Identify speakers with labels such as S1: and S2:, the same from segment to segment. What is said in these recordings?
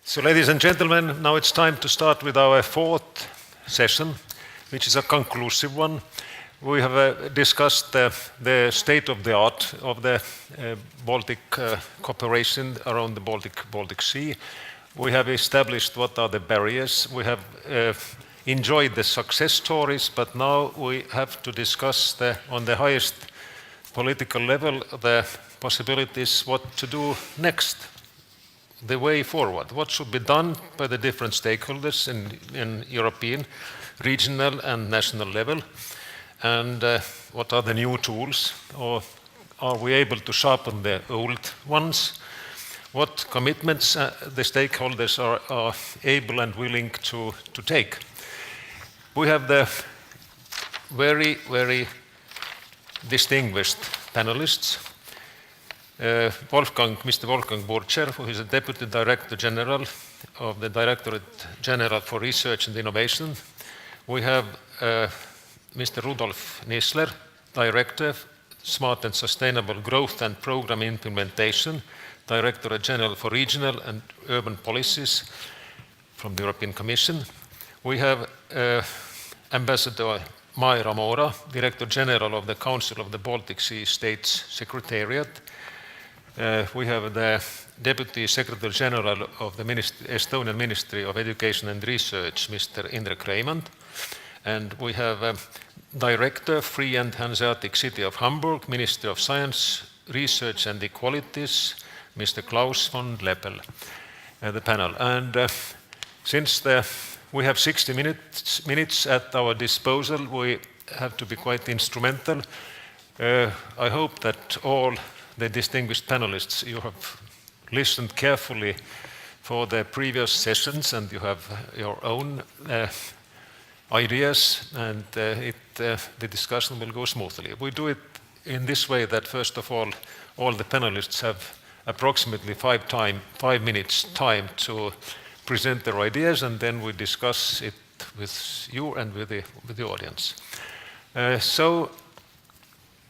S1: So, ladies and gentlemen, now it's time to start with our fourth session, which is a conclusive one. We have discussed the state of the art of the Baltic cooperation around the Baltic Sea. We have established what are the barriers. We have enjoyed the success stories, but now we have to discuss on the highest political level the possibilities what to do next, the way forward, what should be done by the different stakeholders in European, regional and national level, and what are the new tools, or are we able to sharpen the old ones? What commitments the stakeholders are able and willing to take? We have the very, very distinguished panelists. Mr. Wolfgang Burtscher, who is the Deputy Director General of the Directorate General for Research and Innovation. We have Mr. Rudolf Nisler, Director, Smart and Sustainable Growth and Program Implementation, Directorate General for Regional and Urban Policies from the European Commission. We have Ambassador Maira Mora, Director General of the Council of the Baltic Sea States Secretariat. We have the Deputy Secretary General of the Estonian Ministry of Education and Research, Mr. Indrek Reimand. And we have Director, Free and Hanseatic City of Hamburg, Ministry of Science, Research and Equalities, Mr. Klaus von Leppel, the panel. And since we have 60 minutes at our disposal, we have to be quite instrumental. I hope that all the distinguished panelists, you have listened carefully for the previous sessions and you have your own ideas, and the discussion will go smoothly. We do it in this way that first of all the panelists have approximately 5 minutes time to present their ideas, and then we discuss it with you and with the audience. So,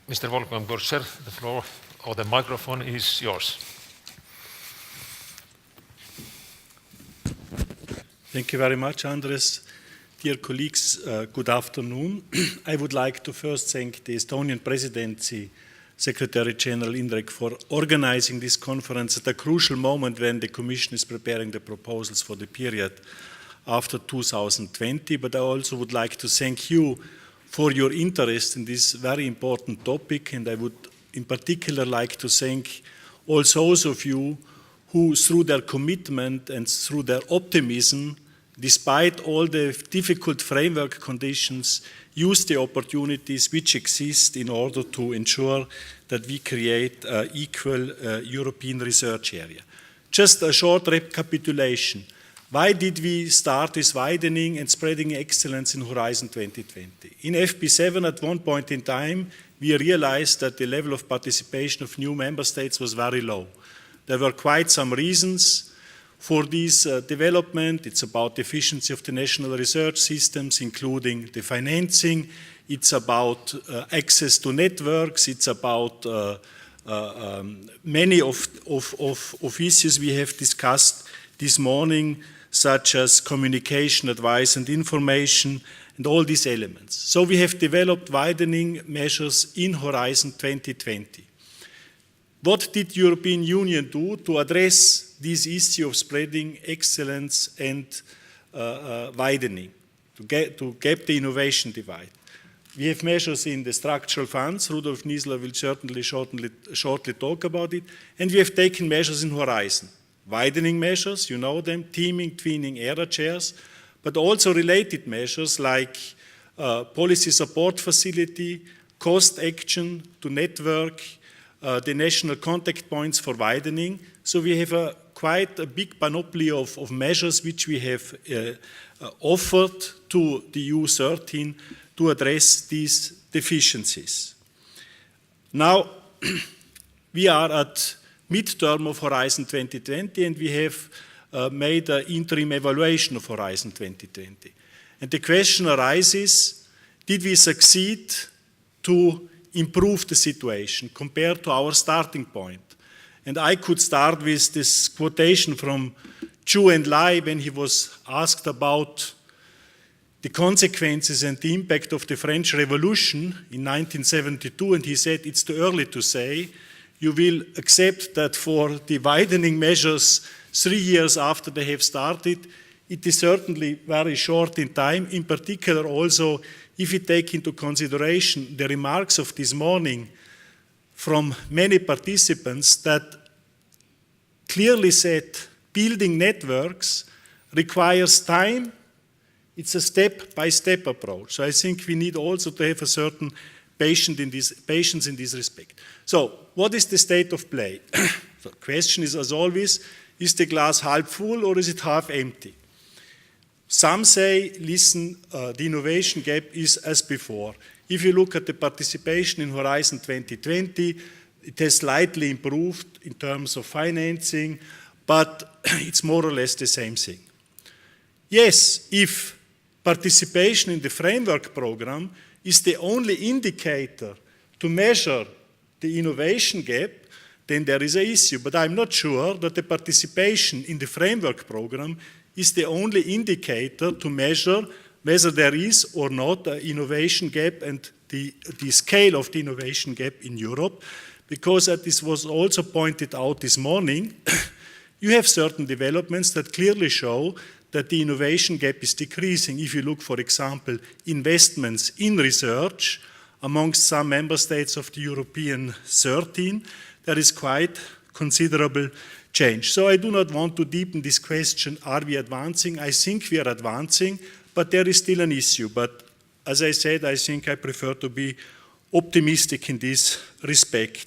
S1: Mr. Wolfgang Burtscher, the floor or the microphone is yours.
S2: Thank you very much, Andres. Dear colleagues, good afternoon. I would like to first thank the Estonian Presidency, Secretary General Indrek, for organizing this conference at a crucial moment when the Commission is preparing the proposals for the period after 2020. But I also would like to thank you for your interest in this very important topic, and I would in particular like to thank also those of you who, through their commitment and through their optimism, despite all the difficult framework conditions, use the opportunities which exist in order to ensure that we create an equal European research area. Just a short recapitulation. Why did we start this widening and spreading excellence in Horizon 2020? In FP7 at one point in time, we realized that the level of participation of new member states was very low. There were quite some reasons for this development. It's about the efficiency of the national research systems, including the financing. It's about access to networks. It's about many of issues we have discussed this morning, such as communication, advice and information, and all these elements. So we have developed widening measures in Horizon 2020. What did the European Union do to address this issue of spreading excellence and widening, to gap the innovation divide? We have measures in the structural funds. Rudolf Nisler will certainly shortly talk about it. And we have taken measures in Horizon. Widening measures, you know them, teaming, twinning, ERA chairs, but also related measures like policy support facility, cost action to network, the national contact points for widening. So we have quite a big panoply of measures which we have offered to the EU13 to address these deficiencies. Now, we are at midterm of Horizon 2020, and we have made an interim evaluation of Horizon 2020. And the question arises, did we succeed to improve the situation compared to our starting point? And I could start with this quotation from Zhu Enlai, when he was asked about the consequences and the impact of the French Revolution in 1972, and he said, it's too early to say. You will accept that for the widening measures 3 years after they have started, it is certainly very short in time, in particular also if you take into consideration the remarks of this morning from many participants that clearly said building networks requires time. It's a step-by-step approach. So I think we need also to have a certain patience in this respect. So what is the state of play? The question is, as always, is the glass half full or is it half empty? Some say, listen, the innovation gap is as before. If you look at the participation in Horizon 2020, it has slightly improved in terms of financing, but it's more or less the same thing. Yes, if participation in the framework program is the only indicator to measure the innovation gap, then there is an issue. But I'm not sure that the participation in the framework program is the only indicator to measure whether there is or not an innovation gap and the scale of the innovation gap in Europe, because as this was also pointed out this morning, you have certain developments that clearly show that the innovation gap is decreasing. If you look, for example, investments in research amongst some member states of the European 13, there is quite considerable change. So I do not want to deepen this question, are we advancing? I think we are advancing, but there is still an issue. But as I said, I think I prefer to be optimistic in this respect.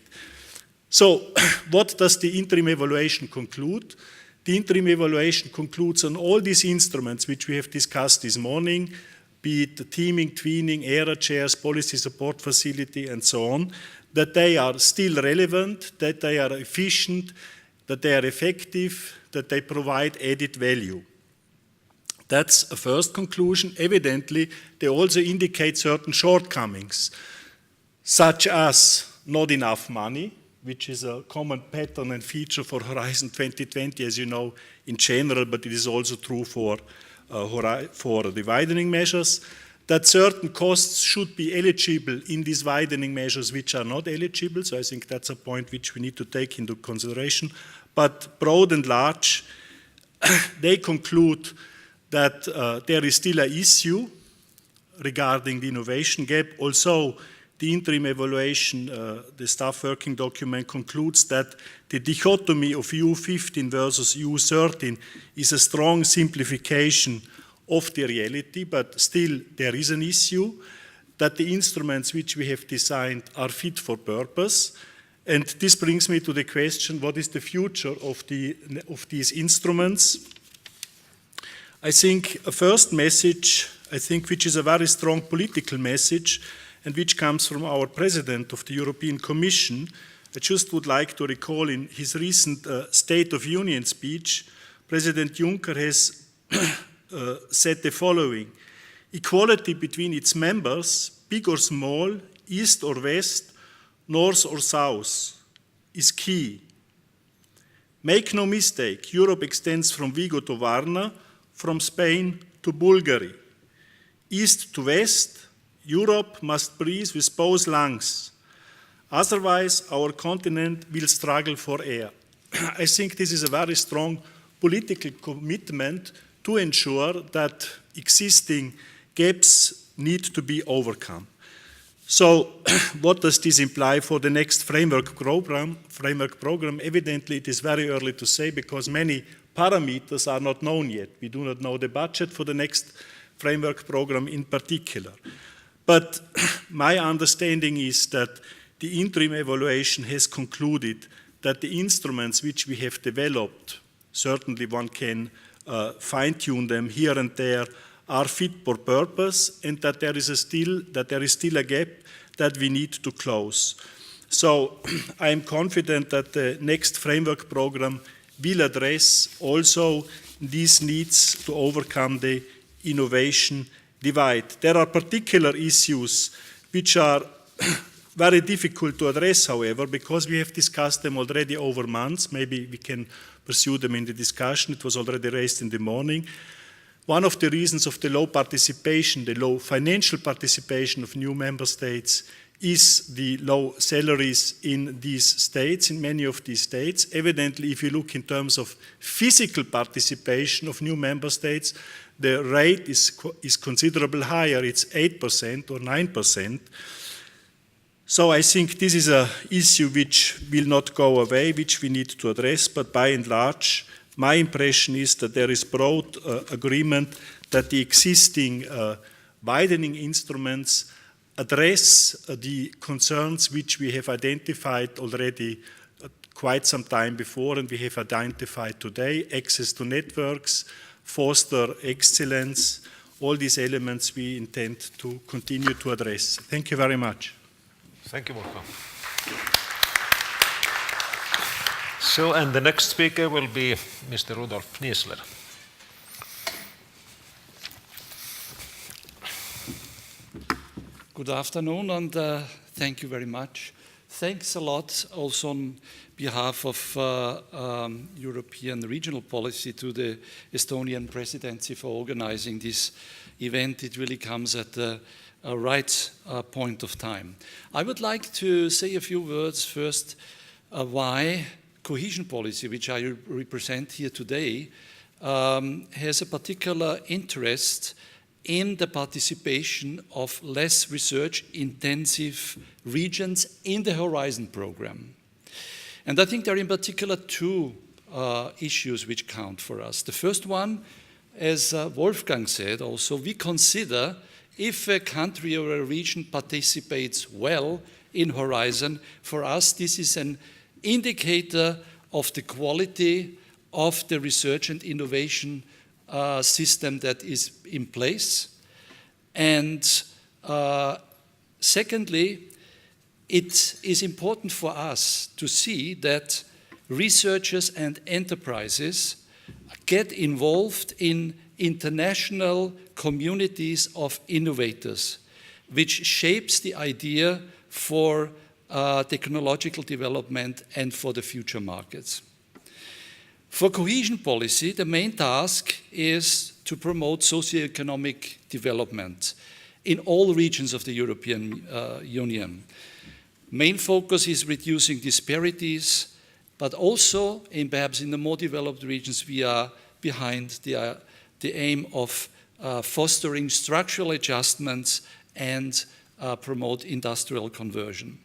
S2: So what does the interim evaluation conclude? The interim evaluation concludes on all these instruments which we have discussed this morning, be it the teaming, tweening, ERA chairs, policy support facility, and so on, that they are still relevant, that they are efficient, that they are effective, that they provide added value. That's a first conclusion. Evidently, they also indicate certain shortcomings, such as not enough money, which is a common pattern and feature for Horizon 2020, as you know, in general, but it is also true for the widening measures, that certain costs should be eligible in these widening measures which are not eligible. So I think that's a point which we need to take into consideration. But broad and large, they conclude that there is still an issue regarding the innovation gap. Also, the interim evaluation, the staff working document concludes that the dichotomy of EU15 versus EU13 is a strong simplification of the reality, but still there is an issue, that the instruments which we have designed are fit for purpose. And this brings me to the question, what is the future of these instruments? I think a first message, which is a very strong political message, and which comes from our President of the European Commission. I just would like to recall in his recent State of Union speech, President Juncker has said the following: equality between its members, big or small, east or west, north or south, is key. Make no mistake, Europe extends from Vigo to Varna, from Spain to Bulgaria. East to west, Europe must breathe with both lungs. Otherwise, our continent will struggle for air. I think this is a very strong political commitment to ensure that existing gaps need to be overcome. So, what does this imply for the next framework program? Evidently, it is very early to say because many parameters are not known yet. We do not know the budget for the next framework program in particular. But my understanding is that the interim evaluation has concluded that the instruments which we have developed, certainly one can fine-tune them here and there, are fit for purpose, and that there is still a gap that we need to close. So I am confident that the next framework program will address also these needs to overcome the innovation divide. There are particular issues which are very difficult to address, however, because we have discussed them already over months. Maybe we can pursue them in the discussion. It was already raised in the morning. One of the reasons of the low participation, the low financial participation of new member states is the low salaries in these states, in many of these states. Evidently, if you look in terms of physical participation of new member states, the rate is considerably higher. It's 8% or 9%. So I think this is an issue which will not go away, which we need to address, but by and large, my impression is that there is broad agreement that the existing widening instruments address the concerns which we have identified already quite some time before and we have identified today: access to networks, foster excellence. All these elements we intend to continue to address. Thank you very much.
S1: Thank you, Marko. So, and the next speaker will be Mr. Rudolf Niesler.
S3: Good afternoon, and thank you very much. Thanks a lot also on behalf of European regional policy to the Estonian presidency for organizing this event. It really comes at the right point of time. I would like to say a few words first why cohesion policy, which I represent here today, has a particular interest in the participation of less research-intensive regions in the Horizon program. And I think there are in particular two issues which count for us. The first one, as Wolfgang said also, we consider if a country or a region participates well in Horizon, for us this is an indicator of the quality of the research and innovation system that is in place. And secondly, it is important for us to see that researchers and enterprises get involved in international communities of innovators, which shapes the idea for technological development and for the future markets. For cohesion policy, the main task is to promote socioeconomic development in all regions of the European Union. Main focus is reducing disparities, but also, perhaps in the more developed regions, we are behind the aim of fostering structural adjustments and promote industrial conversion.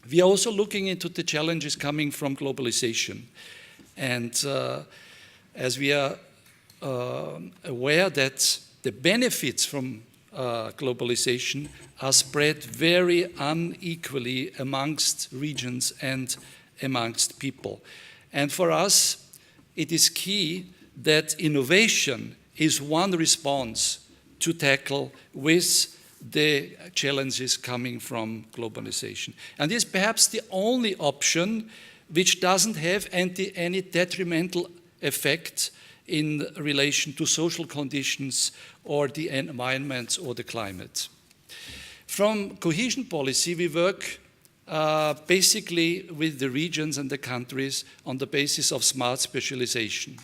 S3: We are also looking into the challenges coming from globalization. And as we are aware that the benefits from globalization are spread very unequally amongst regions and amongst people. And for us, it is key that innovation is one response to tackle with the challenges coming from globalization. And this is perhaps the only option which doesn't have any detrimental effect in relation to social conditions or the environment or the climate. From cohesion policy, we work basically with the regions and the countries on the basis of smart specialization.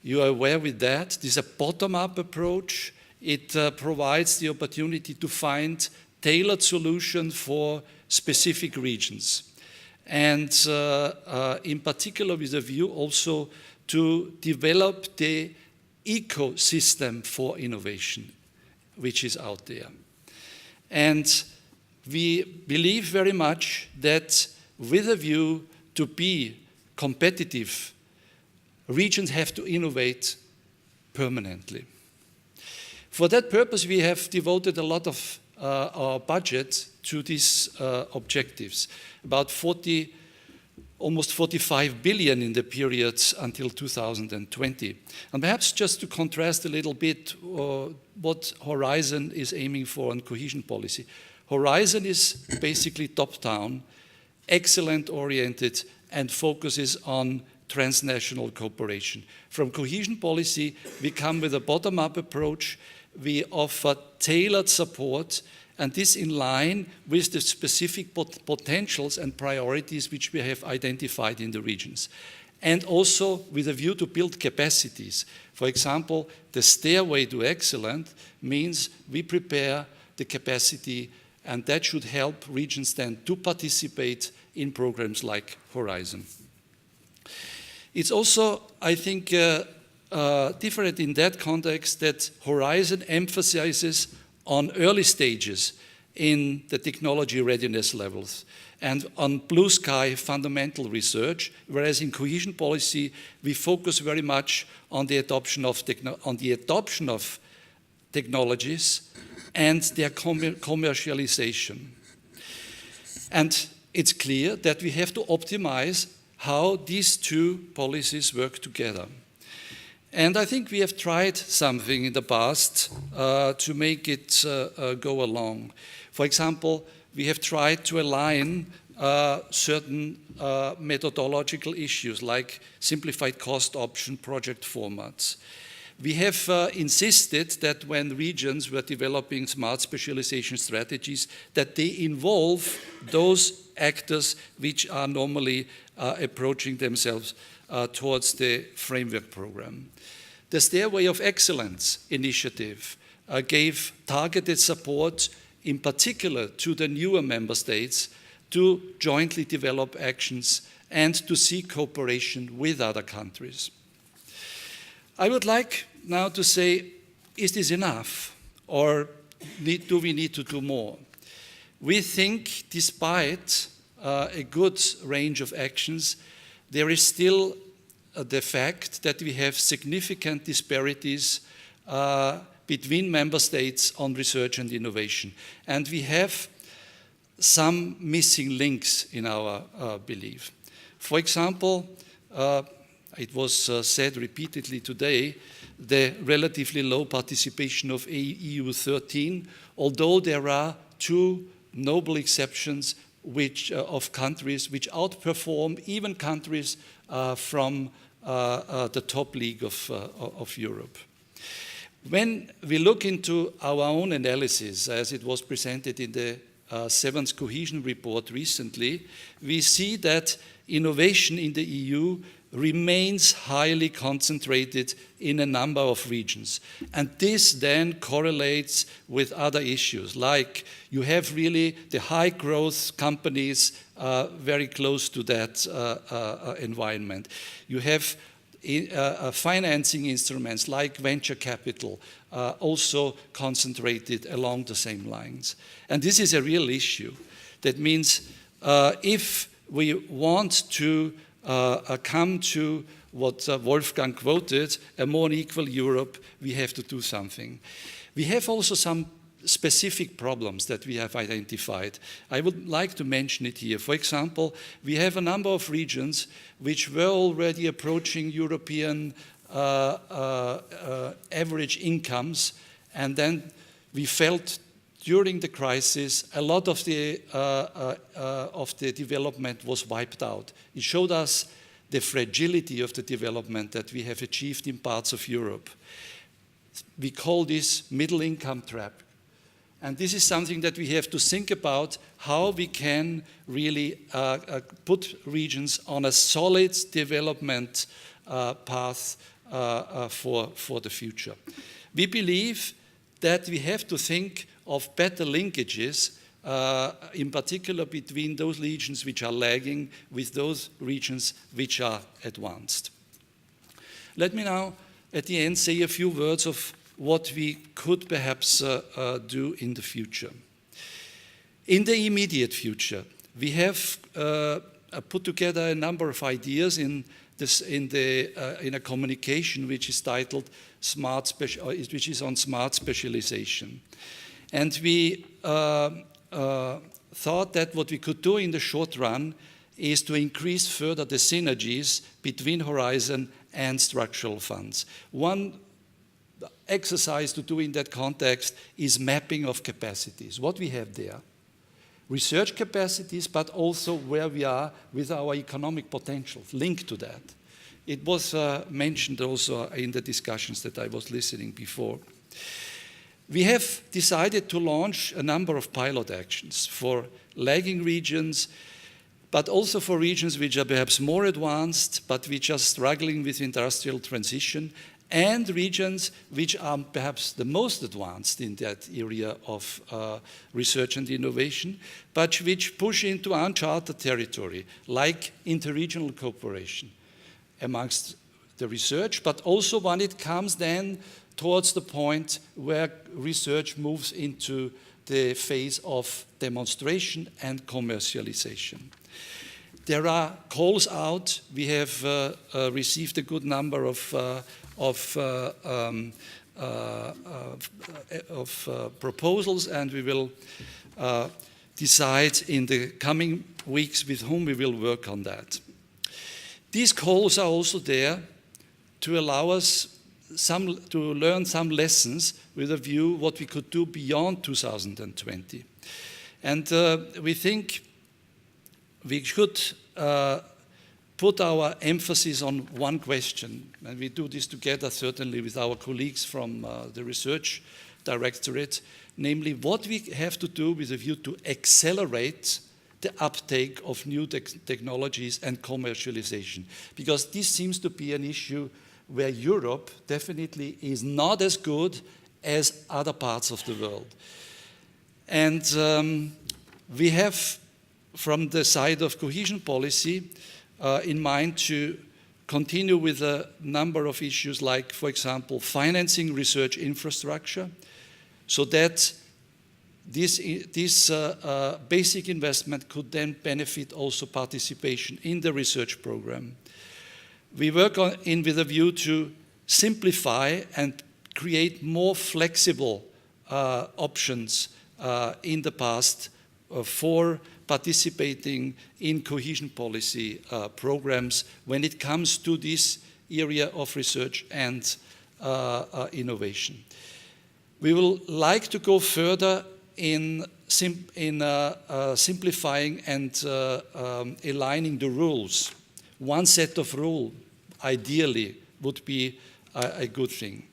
S3: You are aware with that. This is a bottom-up approach. It provides the opportunity to find tailored solutions for specific regions. And in particular with a view also to develop the ecosystem for innovation, which is out there. And we believe very much that with a view to be competitive, regions have to innovate permanently. For that purpose, we have devoted a lot of our budget to these objectives, about almost 45 billion in the period until 2020. And perhaps just to contrast a little bit what Horizon is aiming for in cohesion policy. Horizon is basically top-down, excellent-oriented, and focuses on transnational cooperation. From cohesion policy, we come with a bottom-up approach. We offer tailored support, and this in line with the specific potentials and priorities which we have identified in the regions. and also with a view to build capacities. For example, the stairway to excellence means we prepare the capacity, and that should help regions then to participate in programs like Horizon. It's also, I think, different in that context that Horizon emphasizes on early stages in the technology readiness levels and on blue sky fundamental research, whereas in cohesion policy we focus very much on the adoption of technologies and their commercialization. And it's clear that we have to optimize how these two policies work together. And I think we have tried something in the past to make it go along. For example, we have tried to align certain methodological issues like simplified cost option project formats. We have insisted that when regions were developing smart specialization strategies, that they involve those actors which are normally approaching themselves towards the framework program. The Stairway of Excellence initiative gave targeted support in particular to the newer member states to jointly develop actions and to seek cooperation with other countries. I would like now to say, is this enough, or do we need to do more? We think despite a good range of actions, there is still the fact that we have significant disparities between member states on research and innovation. And we have some missing links in our belief. For example, it was said repeatedly today, the relatively low participation of EU 13, although there are two noble exceptions of countries which outperform even countries from the top league of Europe. When we look into our own analysis, as it was presented in the 7th cohesion report recently, we see that innovation in the EU remains highly concentrated in a number of regions. And this then correlates with other issues, like you have really the high growth companies very close to that environment. You have financing instruments like venture capital also concentrated along the same lines. And this is a real issue. That means if we want to come to what Wolfgang quoted, a more equal Europe, we have to do something. We have also some specific problems that we have identified. I would like to mention it here. For example, we have a number of regions which were already approaching European average incomes, and then we felt during the crisis a lot of the development was wiped out. It showed us the fragility of the development that we have achieved in parts of Europe. We call this middle income trap. And this is something that we have to think about, how we can really put regions on a solid development path for the future. We believe that we have to think of better linkages, in particular between those regions which are lagging with those regions which are advanced. Let me now, at the end, say a few words of what we could perhaps do in the future. In the immediate future, we have put together a number of ideas in a communication which is titled which is on smart specialization. And we thought that what we could do in the short run is to increase further the synergies between Horizon and structural funds. One exercise to do in that context is mapping of capacities. What we have there, research capacities, but also where we are with our economic potentials linked to that. It was mentioned also in the discussions that I was listening before. We have decided to launch a number of pilot actions for lagging regions, but also for regions which are perhaps more advanced, but which are struggling with industrial transition, and regions which are perhaps the most advanced in that area of research and innovation, but which push into uncharted territory, like interregional cooperation amongst the research, but also when it comes then towards the point where research moves into the phase of demonstration and commercialization. There are calls out. We have received a good number of proposals, and we will decide in the coming weeks with whom we will work on that. These calls are also there to allow us to learn some lessons with a view what we could do beyond 2020. And we think we should put our emphasis on one question, and we do this together certainly with our colleagues from the Research Directorate, namely what we have to do with a view to accelerate the uptake of new technologies and commercialization, because this seems to be an issue where Europe definitely is not as good as other parts of the world. And we have, from the side of cohesion policy, in mind to continue with a number of issues like, for example, financing research infrastructure, so that this basic investment could then benefit also participation in the research program. We work with a view to simplify and create more flexible options in the past for participating in cohesion policy programs when it comes to this area of research and innovation. We will like to go further in simplifying and aligning the rules. One set of rules, ideally, would be a good thing.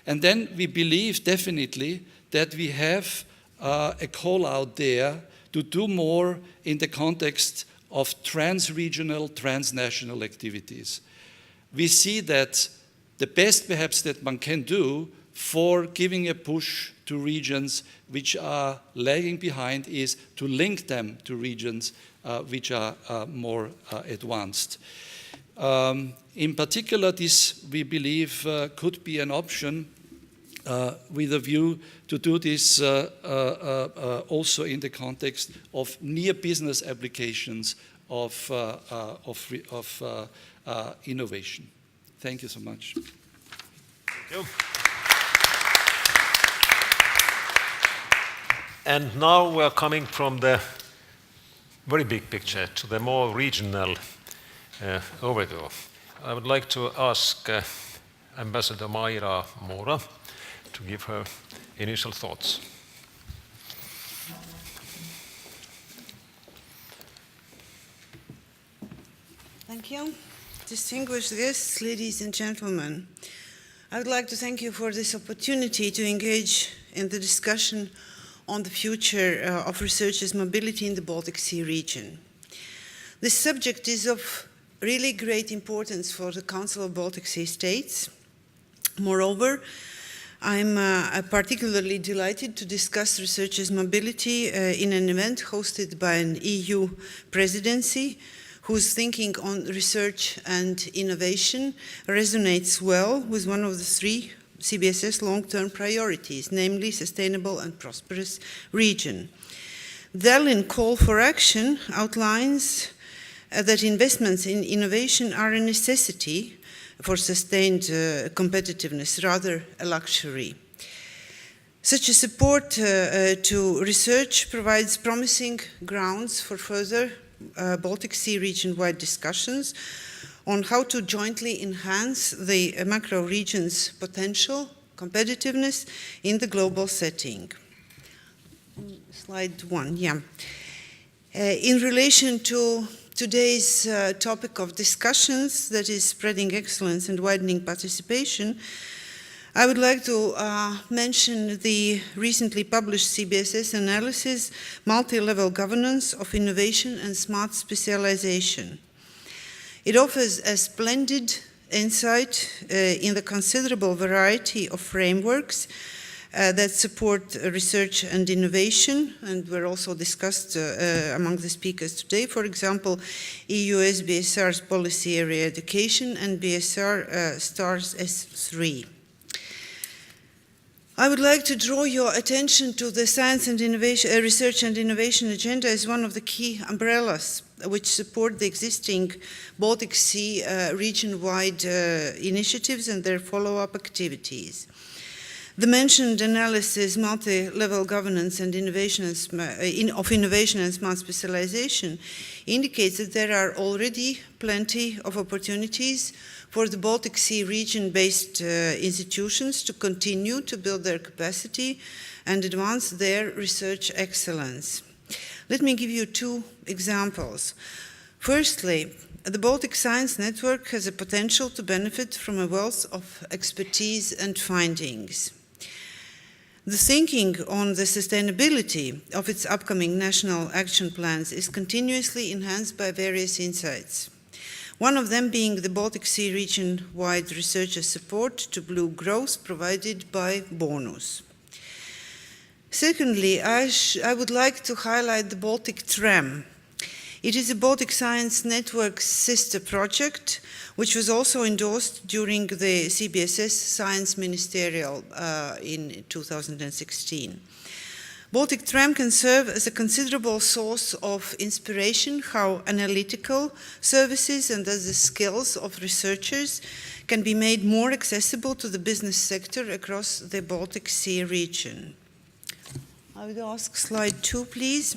S3: And then we believe definitely that we have a call out there to do more in the context of trans-regional, transnational activities. We see that the best perhaps that one can do for giving a push to regions which are lagging behind is to link them to regions which are more advanced. In particular, this, we believe, could be an option with a view to do this also in the context of near business applications of innovation. Thank you so much.
S1: Thank you. And now we are coming from the very big picture to the more regional overview. I would like to ask Ambassador Mayra Mora to give her initial thoughts.
S4: Thank you. Distinguished guests, ladies and gentlemen, I would like to thank you for this opportunity to engage in the discussion on the future of researchers' mobility in the Baltic Sea region. This subject is of really great importance for the Council of Baltic Sea States. Moreover, I'm particularly delighted to discuss researchers' mobility in an event hosted by an EU presidency whose thinking on research and innovation resonates well with one of the three CBSS long-term priorities, namely sustainable and prosperous region. The Berlin call for action outlines that investments in innovation are a necessity for sustained competitiveness, rather a luxury. Such a support to research provides promising grounds for further Baltic Sea region-wide discussions on how to jointly enhance the macro region's potential competitiveness in the global setting. Slide 1, yeah. In relation to today's topic of discussions, that is spreading excellence and widening participation, I would like to mention the recently published CBSS analysis, Multi-Level Governance of Innovation and Smart Specialization. It offers a splendid insight in the considerable variety of frameworks that support research and innovation, and were also discussed among the speakers today. For example, EU's BSR's policy area education and BSR STARS S3. I would like to draw your attention to the science and innovation, research and innovation agenda as one of the key umbrellas which support the existing Baltic Sea region-wide initiatives and their follow-up activities. The mentioned analysis, multi-level governance and innovation of innovation and smart specialization, indicates that there are already plenty of opportunities for the Baltic Sea region-based institutions to continue to build their capacity and advance their research excellence. Let me give you two examples. Firstly, the Baltic Science Network has a potential to benefit from a wealth of expertise and findings. The thinking on the sustainability of its upcoming national action plans is continuously enhanced by various insights. One of them being the Baltic Sea region-wide researcher support to blue growth provided by BONUS. Secondly, I would like to highlight the Baltic Tram. It is a Baltic Science Network sister project, which was also endorsed during the CBSS Science Ministerial in 2016. Baltic Tram can serve as a considerable source of inspiration how analytical services and thus the skills of researchers can be made more accessible to the business sector across the Baltic Sea region. I would ask slide 2, please.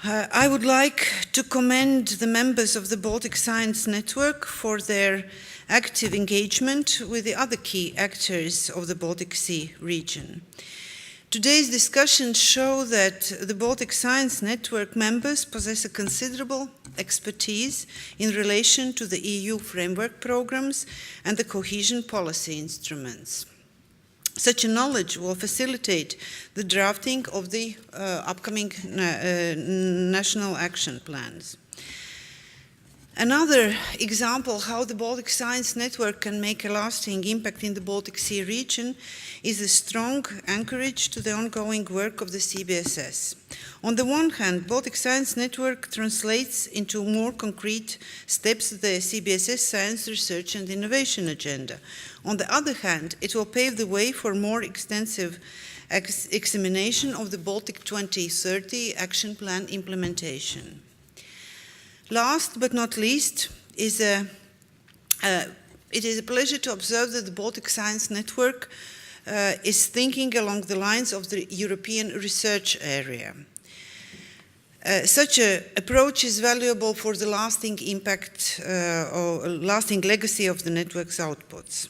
S4: I would like to commend the members of the Baltic Science Network for their active engagement with the other key actors of the Baltic Sea region. Today's discussions show that the Baltic Science Network members possess a considerable expertise in relation to the EU framework programs and the cohesion policy instruments. Such a knowledge will facilitate the drafting of the upcoming national action plans. Another example how the Baltic Science Network can make a lasting impact in the Baltic Sea region is a strong anchorage to the ongoing work of the CBSS. On the one hand, Baltic Science Network translates into more concrete steps the CBSS Science, Research and Innovation agenda. On the other hand, it will pave the way for more extensive examination of the Baltic 2030 Action Plan implementation. Last but not least, it is a pleasure to observe that the Baltic Science Network is thinking along the lines of the European research area. Such an approach is valuable for the lasting impact or lasting legacy of the network's outputs.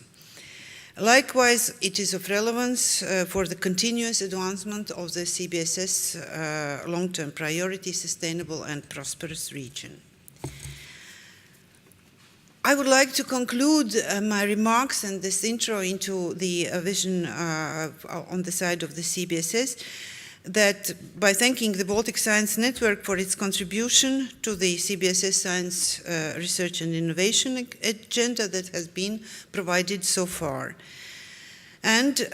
S4: Likewise, it is of relevance for the continuous advancement of the CBSS long-term priority, sustainable and prosperous region. I would like to conclude my remarks and this intro into the vision on the side of the CBSS that by thanking the Baltic Science Network for its contribution to the CBSS Science, Research and Innovation agenda that has been provided so far. And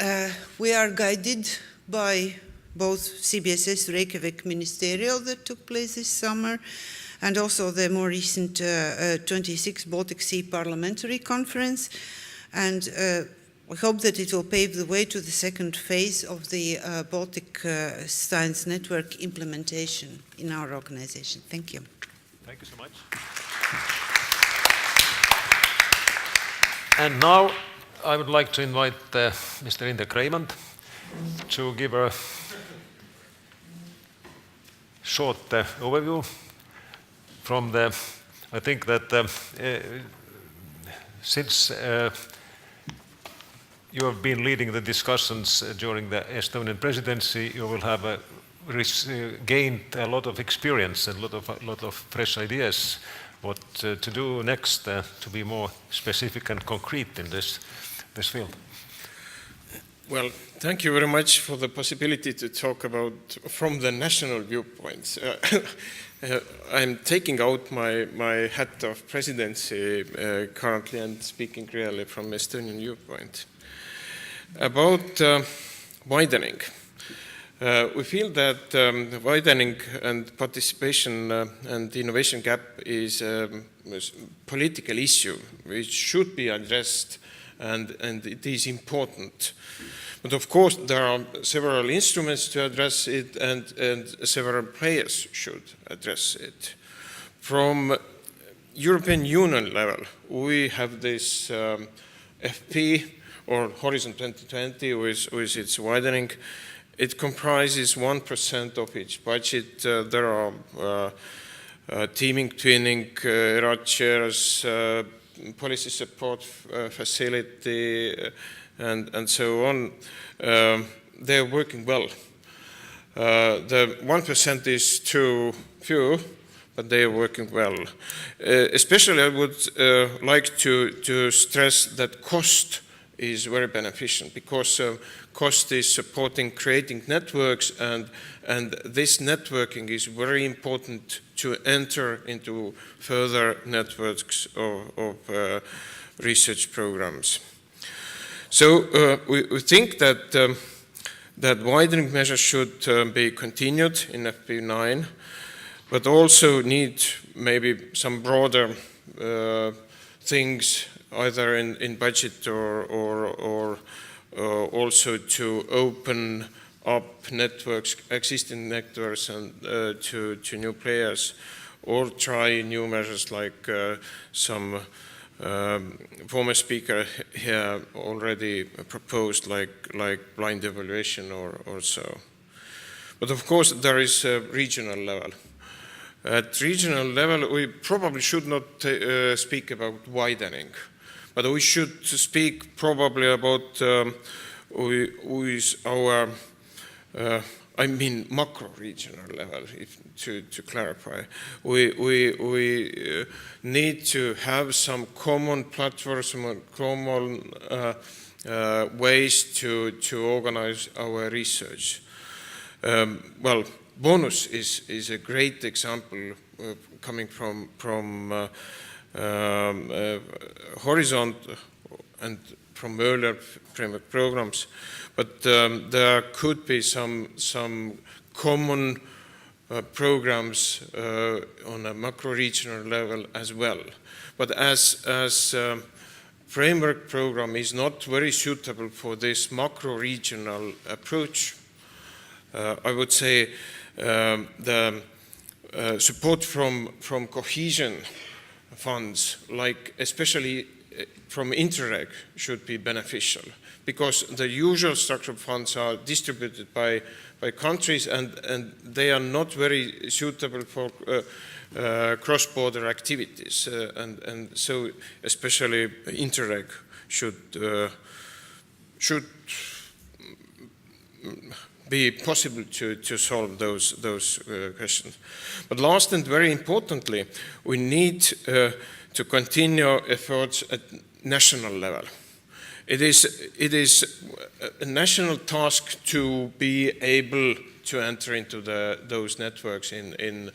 S4: we are guided by both CBSS Reykjavik Ministerial that took place this summer and also the more recent 26th Baltic Sea Parliamentary Conference. And we hope that it will pave the way to the second phase of the Baltic Science Network implementation in our organization. Thank you.
S1: Thank you so much. And now I would like to invite Mr. Indrek Reimand to give a short overview from the, I think that since you have been leading the discussions during the Estonian presidency, you will have gained a lot of experience and a lot of fresh ideas what to do next to be more specific and concrete in this. this field.
S5: Well, thank you very much for the possibility to talk about from the national viewpoints. I'm taking out my hat of presidency currently and speaking really from Estonian viewpoint. About widening. We feel that the widening and participation and innovation gap is a political issue which should be addressed, and it is important. But of course, there are several instruments to address it, and several players should address it. From European Union level, we have this FP, or Horizon 2020, with its widening. It comprises 1% of each budget. There are teaming, twinning, RAD shares, policy support facility, and so on. They're working well. The 1% is too few, but they are working well. Especially I would like to stress that cost is very beneficial, because cost is supporting creating networks, and this networking is very important to enter into further networks of research programs. So we think that that widening measures should be continued in FP9, but also need maybe some broader things, either in budget or also to open up networks, existing networks, and to new players, or try new measures like some former speaker here already proposed, like blind evaluation or so. But of course, there is a regional level. At regional level, we probably should not speak about widening, but we should speak probably about with our, I mean, macro-regional level, to clarify. We need to have some common platforms, some common ways to organize our research. Well, bonus is a great example coming from Horizon and from earlier framework programs, but there could be some common programs on a macro-regional level as well. But as framework program is not very suitable for this macro-regional approach, I would say the support from cohesion funds, like especially from Interreg, should be beneficial, because the usual structural funds are distributed by countries, and they are not very suitable for cross-border activities, and so especially Interreg should be possible to solve those questions. But last and very importantly, we need to continue efforts at national level. It is a national task to be able to enter into those networks in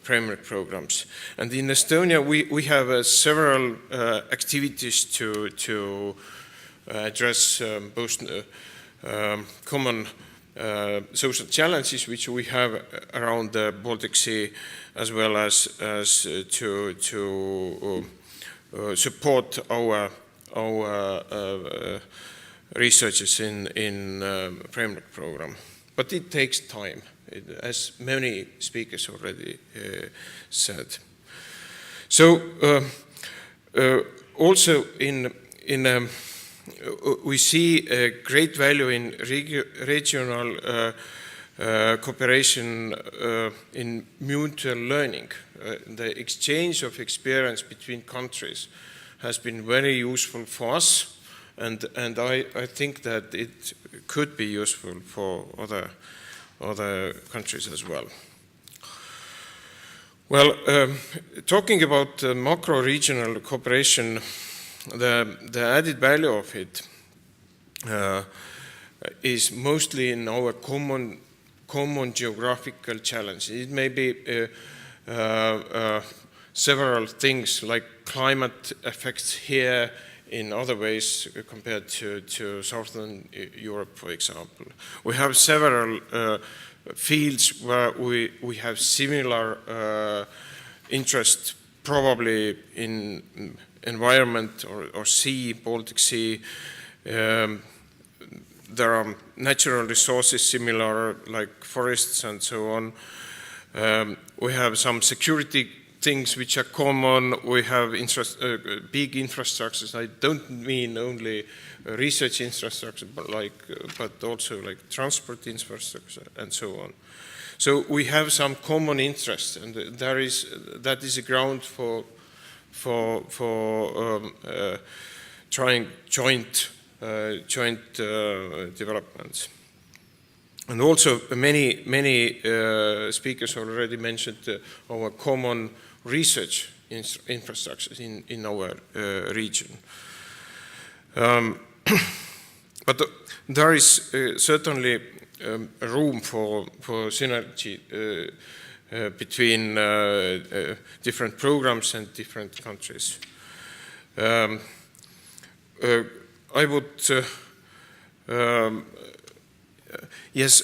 S5: framework programs. And in Estonia, we have several activities to address both common social challenges which we have around the Baltic Sea, as well as to support our researchers in framework program. But it takes time, as many speakers already said. So also we see a great value in regional cooperation in mutual learning. The exchange of experience between countries has been very useful for us, and I think that it could be useful for other countries as well. Well, talking about macro-regional cooperation, the added value of it is mostly in our common geographical challenge. It may be several things like climate effects here in other ways compared to Southern Europe, for example. We have several fields where we have similar interest, probably in environment or sea, Baltic Sea. There are natural resources similar, like forests and so on. We have some security things which are common. We have big infrastructures. I don't mean only research infrastructure, but also like transport infrastructure and so on. So we have some common interests, and that is a ground for trying joint developments. And also many speakers already mentioned our common research infrastructures in our region. But there is certainly room for synergy between different programs and different countries. I would yes,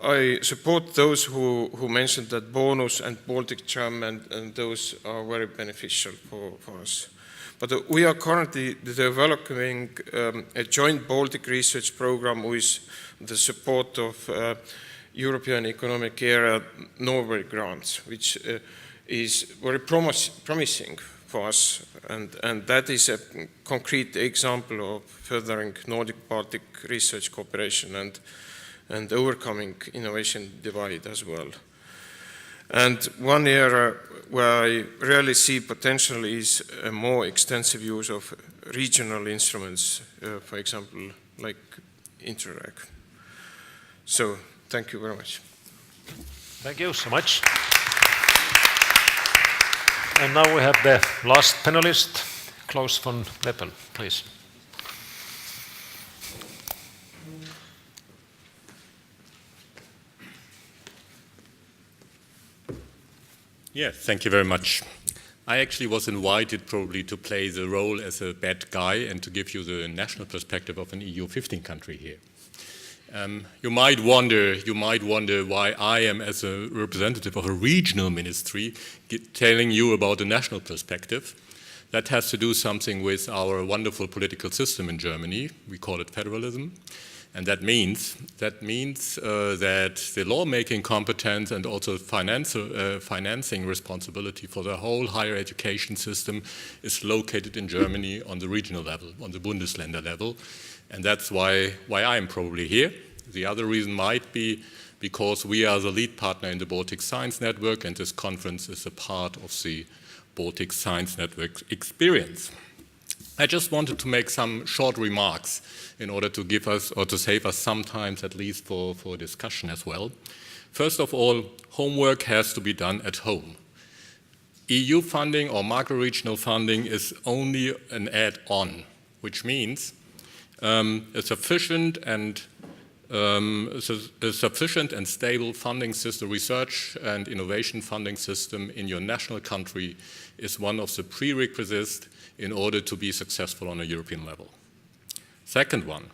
S5: I support those who mentioned that bonus and Baltic Jam and those are very beneficial for us. But we are currently developing a joint Baltic research program with the support of European Economic Area Norway grants, which is very promising for us, and that is a concrete example of furthering Nordic-Baltic research cooperation and overcoming innovation divide as well. And one area where I really see potential is a more extensive use of regional instruments, for example, like Interreg. So, thank you very much.
S1: Thank you so much. And now we have the last panelist, Klaus von Leppel, please.
S6: Yes, thank you very much. I actually was invited probably to play the role as a bad guy and to give you the national perspective of an EU 15 country here. You might wonder why I am, as a representative of a regional ministry, telling you about the national perspective. That has to do something with our wonderful political system in Germany. We call it federalism. And that means that the lawmaking competence and also financing responsibility for the whole higher education system is located in Germany on the regional level, on the Bundesländer level. And that's why I'm probably here. The other reason might be because we are the lead partner in the Baltic Science Network, and this conference is a part of the Baltic Science Network experience. I just wanted to make some short remarks in order to give us, or to save us some time at least for discussion as well. First of all, homework has to be done at home. EU funding or macro-regional funding is only an add-on, which means a sufficient and stable funding system, research and innovation funding system in your national country is one of the prerequisites in order to be successful on a European level. Second one,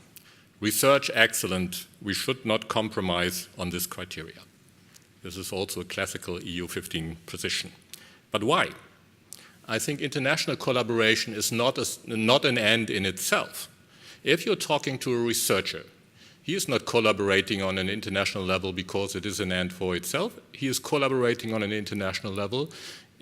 S6: research excellence, we should not compromise on this criteria. This is also a classical EU 15 position. But why? I think international collaboration is not an end in itself. If you're talking to a researcher, he is not collaborating on an international level because it is an end for itself. He is collaborating on an international level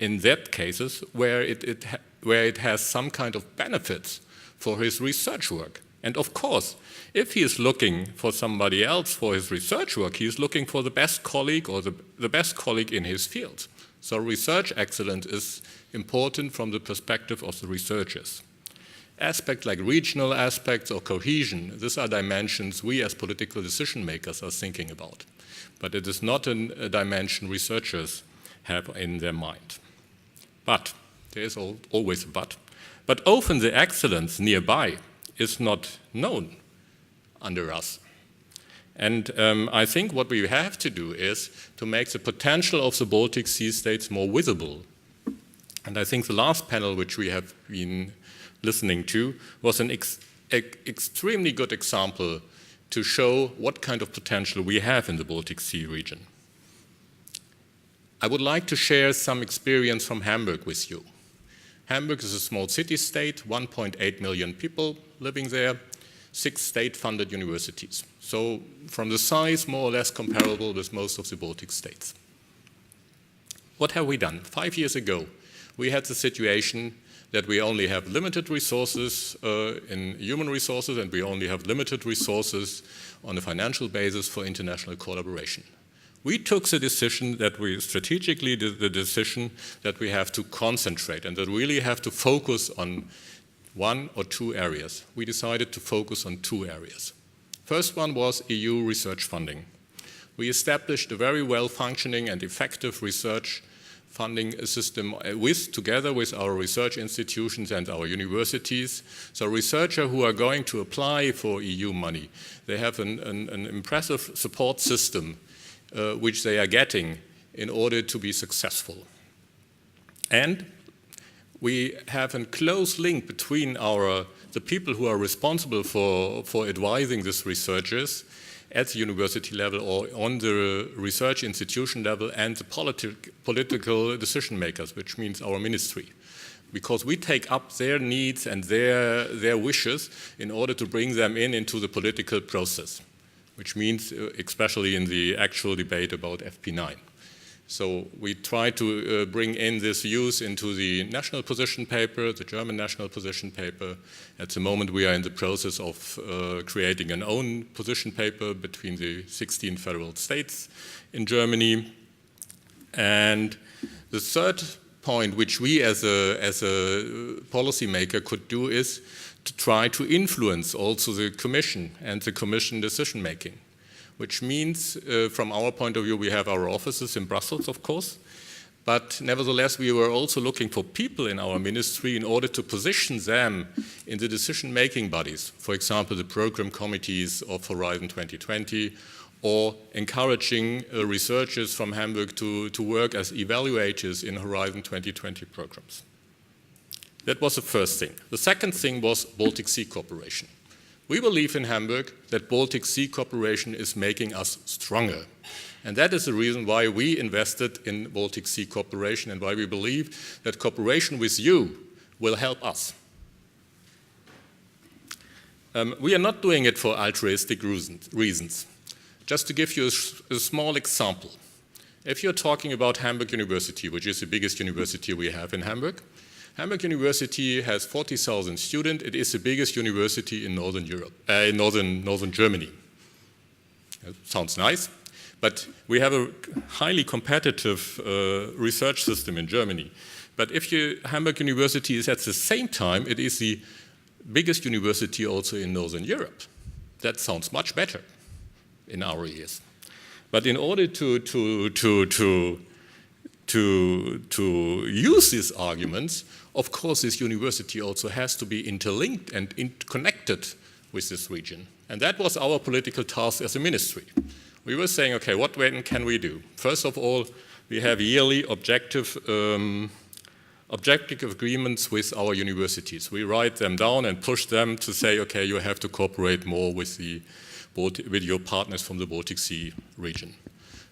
S6: in that cases where it has some kind of benefits for his research work. And of course, if he is looking for somebody else for his research work, he is looking for the best colleague or the best colleague in his field. So research excellence is important from the perspective of the researchers. Aspects like regional aspects or cohesion, these are dimensions we as political decision makers are thinking about. But it is not a dimension researchers have in their mind. But, there is always a but, But often the excellence nearby is not known under us. And I think what we have to do is to make the potential of the Baltic Sea states more visible. And I think the last panel which we have been listening to was an extremely good example to show what kind of potential we have in the Baltic Sea region. I would like to share some experience from Hamburg with you. Hamburg is a small city-state, 1.8 million people living there, 6 state-funded universities. So from the size, more or less comparable with most of the Baltic states. What have we done? 5 years ago, we had the situation that we only have limited resources in human resources, and we only have limited resources on a financial basis for international collaboration. We took the decision that we strategically did the decision that we have to concentrate and that we really have to focus on 1 or 2 areas. We decided to focus on 2 areas. First one was EU research funding. We established a very well-functioning and effective research funding system together with our research institutions and our universities. So researchers who are going to apply for EU money, they have an impressive support system which they are getting in order to be successful. And we have a close link between the people who are responsible for advising these researchers at the university level or on the research institution level and the political decision makers, which means our ministry. Because we take up their needs and their wishes in order to bring them into the political process, which means especially in the actual debate about FP9. So we try to bring in this views into the national position paper, the German national position paper. At the moment we are in the process of creating an own position paper between the 16 federal states in Germany. And the third point which we as a policymaker could do is to try to influence also the Commission and the Commission decision making. Which means, from our point of view, we have our offices in Brussels, of course, but nevertheless, we were also looking for people in our ministry in order to position them in the decision-making bodies, for example, the program committees of Horizon 2020, or encouraging researchers from Hamburg to work as evaluators in Horizon 2020 programs. That was the first thing. The second thing was Baltic Sea Cooperation. We believe in Hamburg that Baltic Sea Cooperation is making us stronger. And that is the reason why we invested in Baltic Sea Cooperation and why we believe that cooperation with you will help us. We are not doing it for altruistic reasons. Just to give you a small example. If you're talking about Hamburg University, which is the biggest university we have in Hamburg, Hamburg University has 40,000 students. It is the biggest university in Northern Europe, northern Germany. Sounds nice, but we have a highly competitive research system in Germany. But if Hamburg University is at the same time, it is the biggest university also in Northern Europe. That sounds much better in our ears. But in order to use these arguments, of course, this university also has to be interlinked and connected with this region. And that was our political task as a ministry. We were saying, okay, what can we do? First of all, we have yearly objective agreements with our universities. We write them down and push them to say, okay, you have to cooperate more with your partners from the Baltic Sea region.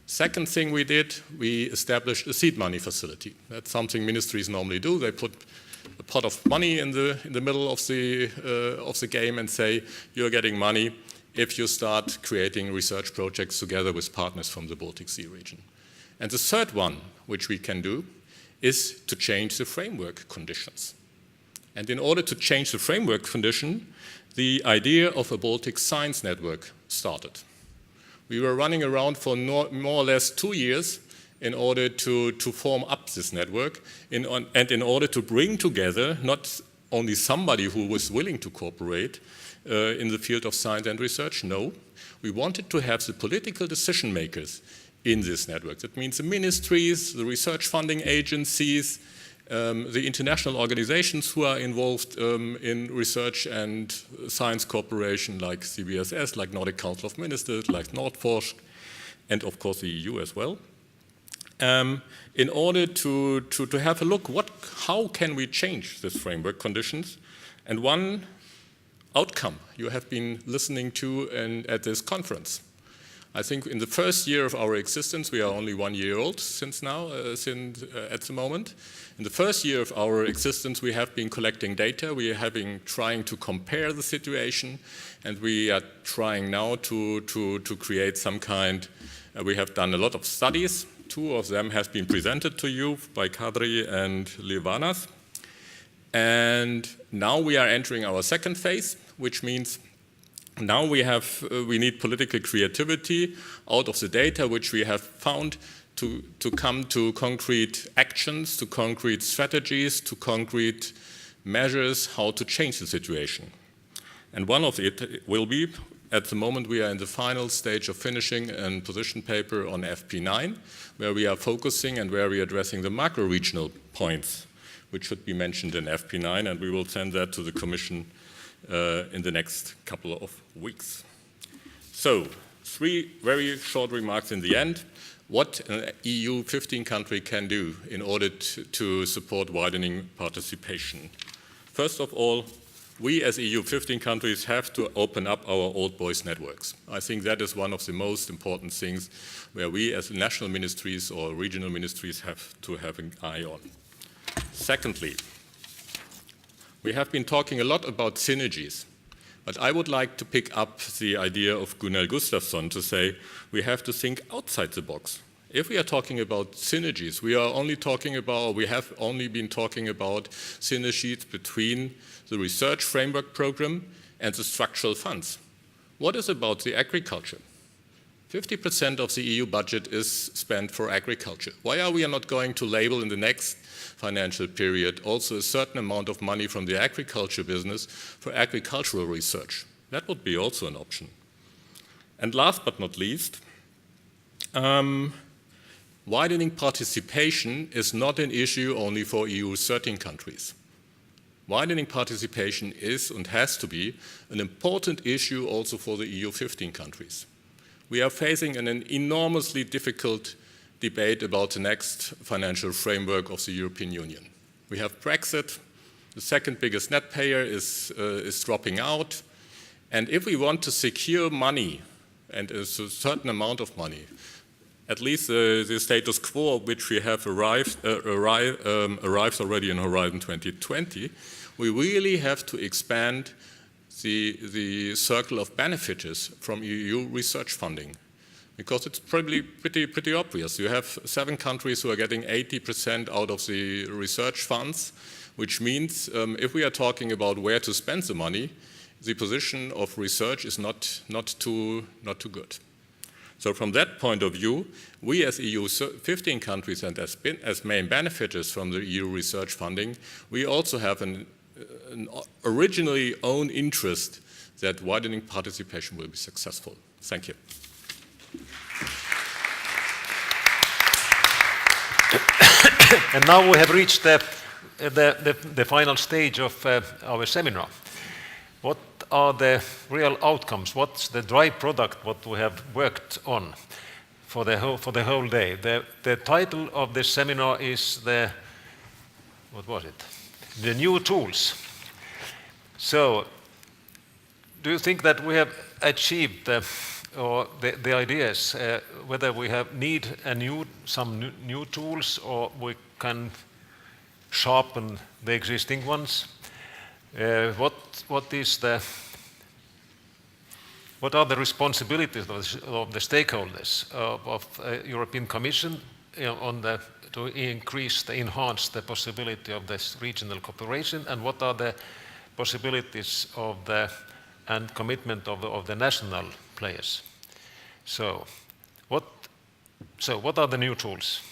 S6: Second thing we did, we established a seed money facility. That's something ministries normally do. They put a pot of money in the middle of the game and say, you're getting money if you start creating research projects together with partners from the Baltic Sea region. And the third one, which we can do, is to change the framework conditions. And in order to change the framework condition, the idea of a Baltic Science Network started. We were running around for more or less 2 years in order to form up this network and in order to bring together not only somebody who was willing to cooperate in the field of science and research, no. We wanted to have the political decision makers in this network. That means the ministries, the research funding agencies, the international organizations who are involved in research and science cooperation, like CBSS, like Nordic Council of Ministers, like Nordforsk, and of course the EU as well, in order to have a look how can we change this framework conditions. And one outcome you have been listening to at this conference. I think in the first year of our existence, we are only 1 year old since at the moment. In the first year of our existence, we have been collecting data. We have been trying to compare the situation, and we are trying now to create some kind. We have done a lot of studies. 2 of them have been presented to you by Kadri and Livanas. And now we are entering our second phase, which means now we need political creativity out of the data which we have found to come to concrete actions, to concrete strategies, to concrete measures how to change the situation. And one of it will be, at the moment we are in the final stage of finishing a position paper on FP9, where we are focusing and where we are addressing the macro-regional points, which should be mentioned in FP9, and we will send that to the Commission in the next couple of weeks. So, 3 very short remarks in the end. What an EU 15 country can do in order to support widening participation. First of all, we as EU 15 countries have to open up our old boys networks. I think that is one of the most important things where we as national ministries or regional ministries have to have an eye on. Secondly, we have been talking a lot about synergies, but I would like to pick up the idea of Gunnar Gustafsson to say we have to think outside the box. If we are talking about synergies, we have only been talking about synergies between the research framework program and the structural funds. What is about the agriculture? 50% of the EU budget is spent for agriculture. Why are we not going to label in the next financial period also a certain amount of money from the agriculture business for agricultural research? That would be also an option. And last but not least, widening participation is not an issue only for EU 13 countries. Widening participation is and has to be an important issue also for the EU 15 countries. We are facing an enormously difficult debate about the next financial framework of the European Union. We have Brexit, the second biggest net payer is dropping out, and if we want to secure money, and a certain amount of money, at least the status quo which we have arrived already in Horizon 2020, we really have to expand the circle of benefiters from EU research funding. Because it's probably pretty obvious. You have 7 countries who are getting 80% out of the research funds, which means if we are talking about where to spend the money, the position of research is not too good. So from that point of view, we as EU 15 countries and as main benefiters from the EU research funding, we also have an originally own interest that widening participation will be successful. Thank you.
S1: And now we have reached the final stage of our seminar. What are the real outcomes? What's the dry product what we have worked on for the whole day? The title of this seminar is what was it? The new tools. So, do you think that we have achieved the ideas, whether we need some new tools or we can sharpen the existing ones? What are the responsibilities of the stakeholders of European Commission to enhance the possibility of this regional cooperation, and what are the possibilities and commitment of the national players? So what are the new tools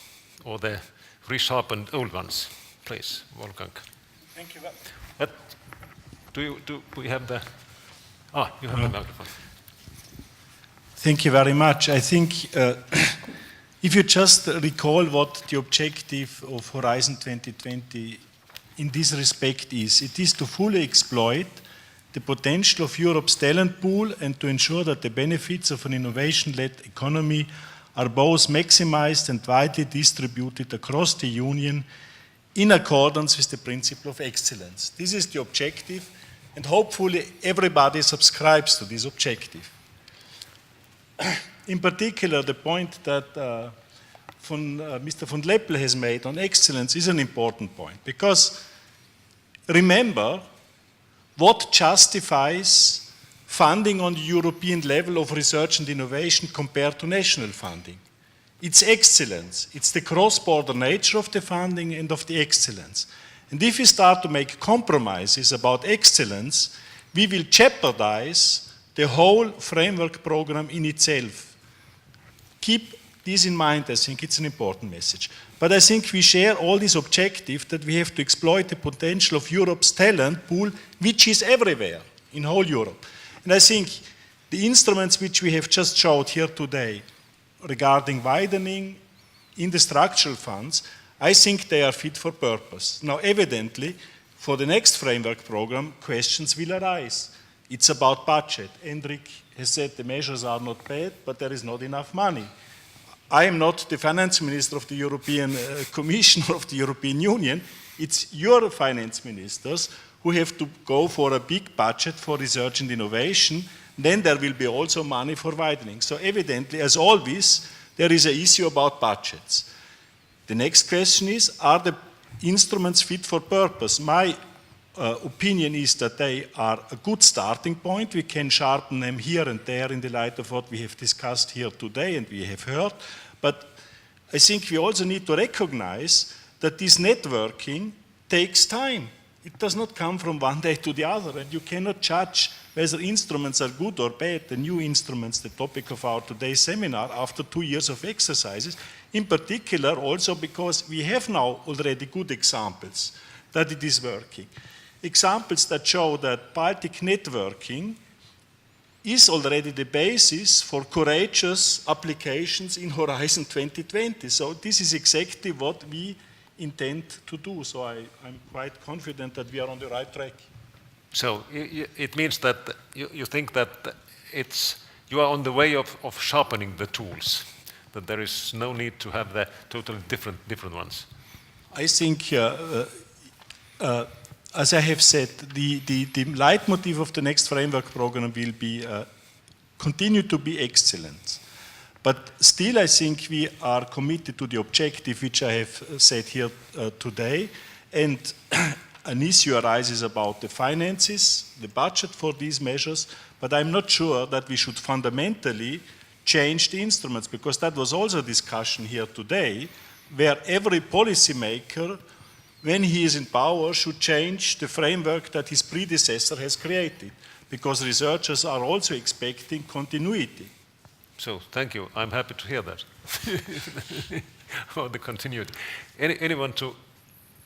S1: or the resharpened old ones? Please, Wolfgang.
S2: Thank you very much.
S1: But do we have the you have the microphone.
S2: Thank you very much. I think If you just recall what the objective of Horizon 2020 in this respect is, it is to fully exploit the potential of Europe's talent pool and to ensure that the benefits of an innovation-led economy are both maximized and widely distributed across the Union in accordance with the principle of excellence. This is the objective, and hopefully everybody subscribes to this objective. In particular, the point that Mr. von Leppel has made on excellence is an important point, because remember what justifies funding on the European level of research and innovation compared to national funding. It's excellence. It's the cross-border nature of the funding and of the excellence. And if we start to make compromises about excellence, we will jeopardize the whole framework program in itself. Keep this in mind. I think it's an important message. But I think we share all this objective that we have to exploit the potential of Europe's talent pool, which is everywhere in whole Europe. And I think the instruments which we have just showed here today regarding widening in the structural funds, I think they are fit for purpose. Now, evidently, for the next framework program, questions will arise. It's about budget. Hendrik has said the measures are not bad, but there is not enough money. I am not the finance minister of the European Commission or of the European Union. It's your finance ministers who have to go for a big budget for research and innovation. Then there will be also money for widening. So evidently, as always, there is an issue about budgets. The next question is, are the instruments fit for purpose? My opinion is that they are a good starting point. We can sharpen them here and there in the light of what we have discussed here today and we have heard. But I think we also need to recognize that this networking takes time. It does not come from one day to the other, and you cannot judge whether instruments are good or bad, the new instruments, the topic of our today's seminar, after 2 years of exercises, in particular also because we have now already good examples that it is working. Examples that show that Baltic networking is already the basis for courageous applications in Horizon 2020. So this is exactly what we intend to do. So I'm quite confident that we are on the right track.
S1: So it means that you think that you are on the way of sharpening the tools, that there is no need to have the totally different ones.
S2: I think, as I have said, the leitmotif of the next framework program will be continue to be excellent. But still, I think we are committed to the objective which I have said here today. And an issue arises about the finances, the budget for these measures, but I'm not sure that we should fundamentally change the instruments, because that was also a discussion here today, where every policymaker, when he is in power, should change the framework that his predecessor has created, because researchers are also expecting continuity.
S1: So, thank you. I'm happy to hear that. About the continuity. Anyone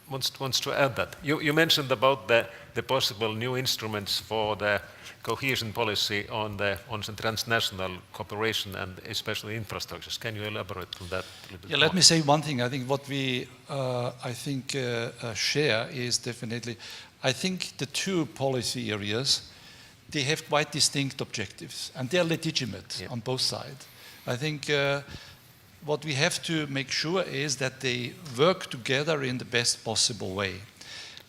S1: wants to add that? You mentioned about the possible new instruments for the cohesion policy on the transnational cooperation and especially infrastructures. Can you elaborate on that a little bit more?
S3: Let me say one thing. I think what we share is definitely, I think the two policy areas, they have quite distinct objectives and they're legitimate on both sides. I think what we have to make sure is that they work together in the best possible way.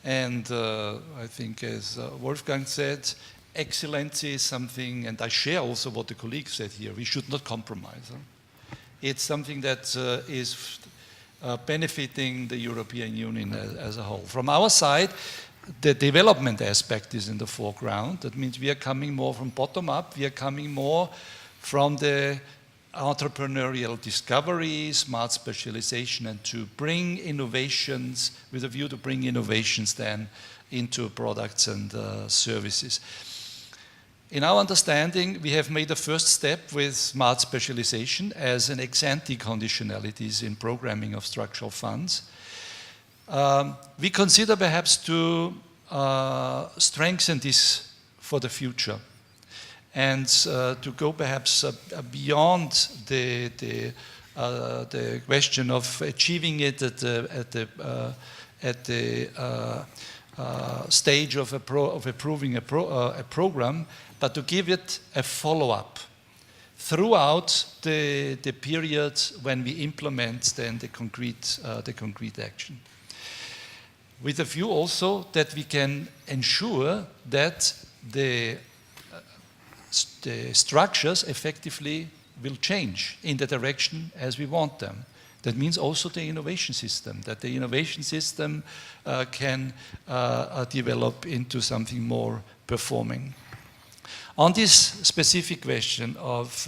S3: And I think, as Wolfgang said, excellence is something, and I share also what the colleague said here, we should not compromise. It's something that is benefiting the European Union as a whole. From our side, the development aspect is in the foreground. That means we are coming more from bottom up, we are coming more from the entrepreneurial discovery, smart specialization, and to bring innovations, with a view to bring innovations then into products and services. In our understanding, we have made a first step with smart specialization as an ex-ante conditionalities in programming of structural funds. We consider perhaps to strengthen this for the future and to go perhaps beyond the the question of achieving it at the stage of approving a program, but to give it a follow-up throughout the period when we implement then the concrete action. With a view also that we can ensure that the structures effectively will change in the direction as we want them. That means also the innovation system, that the innovation system can develop into something more performing. On this specific question of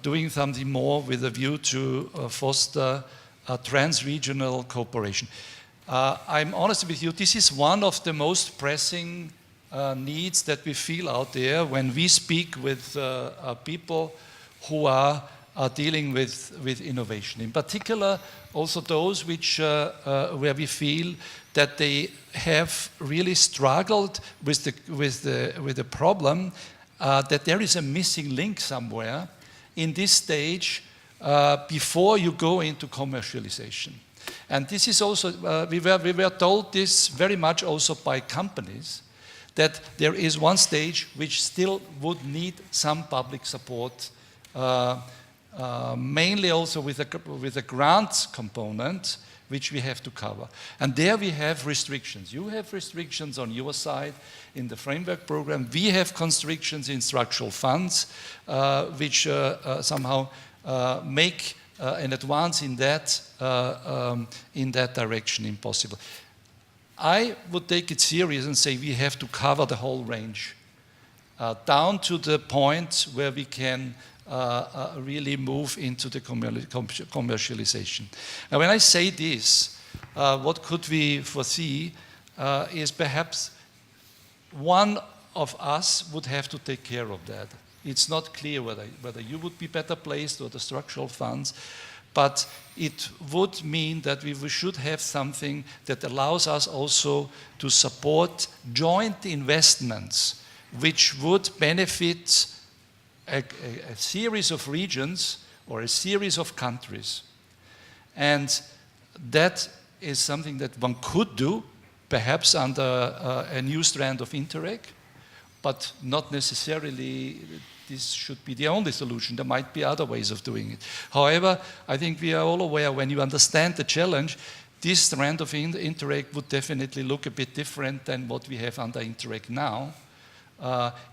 S3: doing something more with a view to foster trans-regional cooperation, I'm honest with you, this is one of the most pressing needs that we feel out there when we speak with people who are dealing with innovation. In particular, also those where we feel that they have really struggled with the problem that there is a missing link somewhere in this stage before you go into commercialization. And this is also, we were told this very much also by companies, that there is one stage which still would need some public support, mainly also with a grant component, which we have to cover. And there we have restrictions. You have restrictions on your side in the framework program. We have constrictions in structural funds, which somehow make an advance in that direction impossible. I would take it serious and say we have to cover the whole range, down to the point where we can really move into the commercialization. Now, when I say this, what could we foresee is perhaps one of us would have to take care of that. It's not clear whether you would be better placed or the structural funds, but it would mean that we should have something that allows us also to support joint investments, which would benefit a series of regions or a series of countries. And that is something that one could do, perhaps under a new strand of Interreg, but not necessarily this should be the only solution. There might be other ways of doing it. However, I think we are all aware, when you understand the challenge, this strand of Interreg would definitely look a bit different than what we have under Interreg now.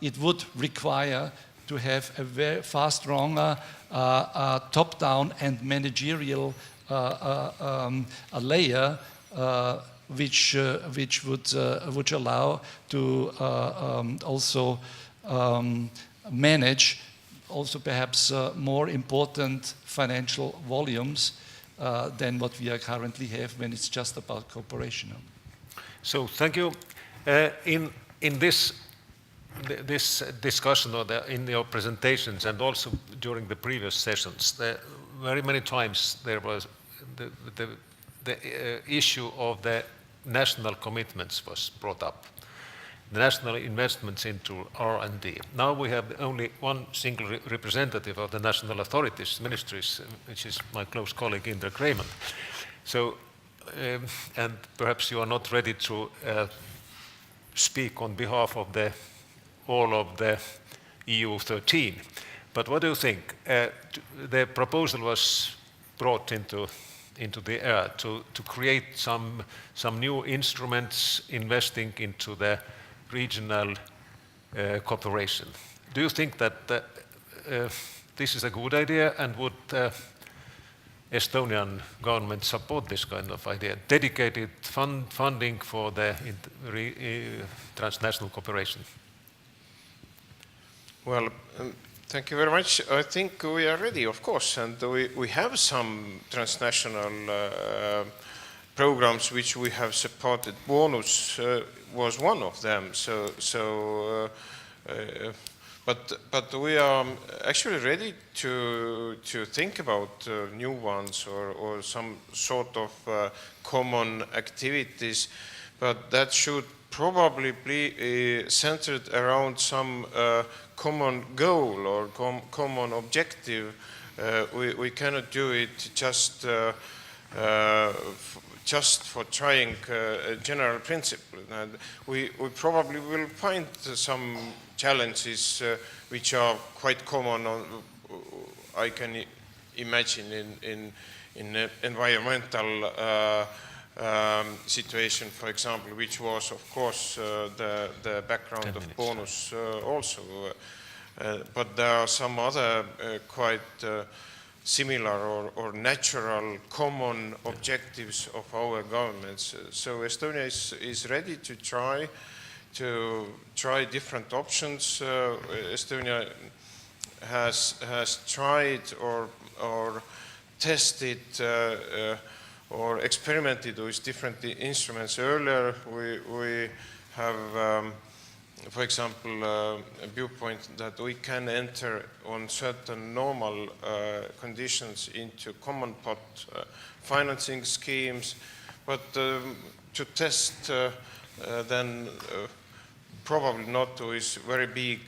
S3: It would require to have a very far stronger top-down and managerial layer, which would allow to also manage also perhaps more important financial volumes than what we currently have when it's just about cooperation.
S1: So thank you. In this discussion or in your presentations and also during the previous sessions, very many times there was the issue of the national commitments was brought up, the national investments into R&D. Now we have only one single representative of the national authorities, ministries, which is my close colleague Indrek Reimand. So, and perhaps you are not ready to speak on behalf of all of the EU 13. But what do you think? The proposal was brought into the air to create some new instruments investing into the regional cooperation. Do you think that this is a good idea, and would Estonian government support this kind of idea, dedicated funding for the transnational cooperation?
S5: Well, thank you very much. I think we are ready, of course, and we have some transnational programs which we have supported. Bonus was one of them. But we are actually ready to think about new ones or some sort of common activities. But that should probably be centered around some common goal or common objective. We cannot do it just for trying a general principle. And we probably will find some challenges which are quite common. I can imagine in environmental situation, for example, which was, of course, the background of bonus also. But there are some other quite similar or natural common objectives of our governments. So Estonia is ready to try different options. Estonia has tried or tested or experimented with different instruments earlier. We have, for example, a viewpoint that we can enter on certain normal conditions into common pot financing schemes, but to test then probably not with very big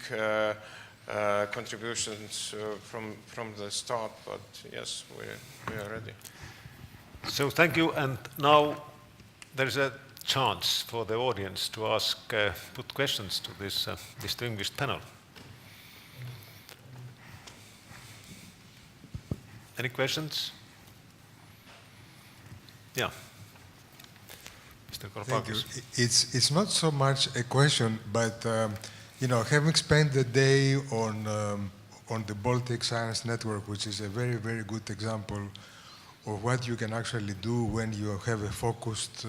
S5: contributions from the start, but yes, we are ready.
S1: So thank you, and now there is a chance for the audience to put questions to this distinguished panel. Any questions? Yeah. Mr.
S7: Thank you.
S1: Korpakis.
S7: It's not so much a question, but having spent the day on the Baltic Science Network, which is a very, very good example of what you can actually do when you have a focused